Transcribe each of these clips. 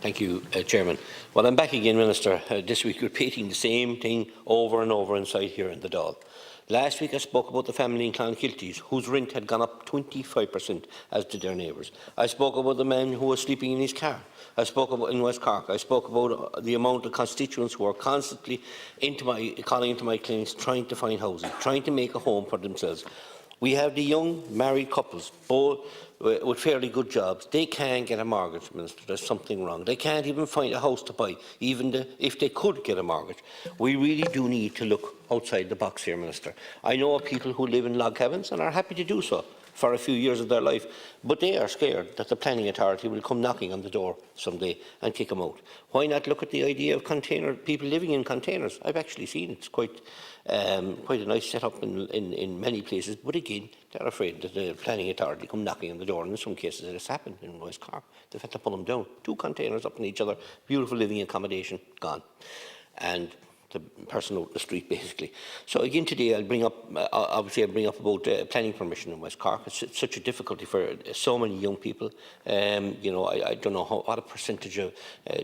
Thank you, Chairman. Well, I'm back again, Minister, this week repeating the same thing over and over inside here in the Dáil. Last week I spoke about the family in Clonakilty whose rent had gone up 25%, as did their neighbours. I spoke about the man who was sleeping in his car. I spoke about in West Cork. I spoke about the amount of constituents who are constantly calling into my clinics trying to find housing, trying to make a home for themselves. We have the young married couples, both with fairly good jobs. They can't get a mortgage, Minister. There's something wrong. They can't even find a house to buy, even if they could get a mortgage. We really do need to look outside the box here, Minister. I know of people who live in log cabins and are happy to do so for a few years of their life, but they are scared that the planning authority will come knocking on the door someday and kick them out. Why not look at the idea of people living in containers? I've actually seen it. It's quite a nice setup in many places, but again, they're afraid that the planning authority come knocking on the door, and in some cases it has happened in West Cork. They've had to pull them down. 2 containers up on each other, beautiful living accommodation, gone. And the person out the street, basically. So again today I'll bring up, obviously I'll bring up about planning permission in West Cork. It's such a difficulty for so many young people. You know, I don't know what a percentage of,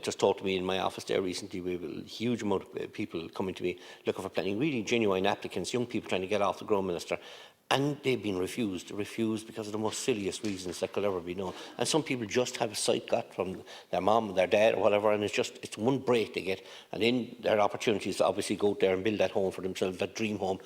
just talked to me in my office there recently, we have a huge amount of people coming to me looking for planning, really genuine applicants, young people trying to get off the ground, Minister. And they've been refused because of the most silliest reasons that could ever be known. And some people just have a sight got from their mum or their dad or whatever, and it's one break they get, and then their opportunities to obviously go out there and build that home for themselves, that dream home,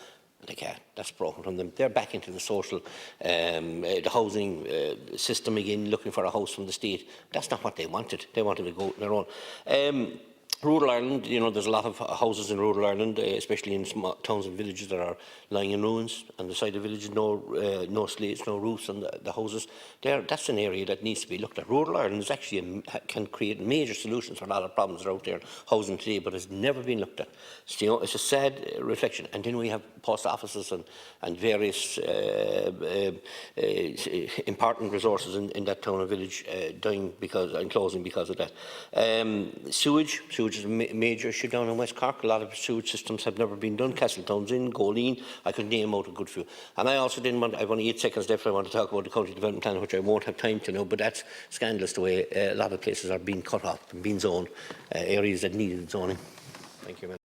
they can't. That's broken from them. They're back into the social, the housing system again, looking for a house from the state. That's not what they wanted. They wanted to go on their own. Rural Ireland, you know, there's a lot of houses in rural Ireland, especially in small towns and villages that are lying in ruins. On the side of villages, no slates, no roofs on the houses. That's an area that needs to be looked at. Rural Ireland is actually can create major solutions for a lot of problems that are out there housing today, but it's never been looked at. So, you know, it's a sad reflection. And then we have post offices and various important resources in that town and village dying and closing because of that. Sewage is a major issue down in West Cork. A lot of sewage systems have never been done. Castletown's in, Goleen, I could name out a good few. And I also I've only 8 seconds left, I want to talk about the County Development Plan, which I won't have time to know, but that's scandalous the way a lot of places are being cut off and being zoned, areas that needed zoning. Thank you, Minister.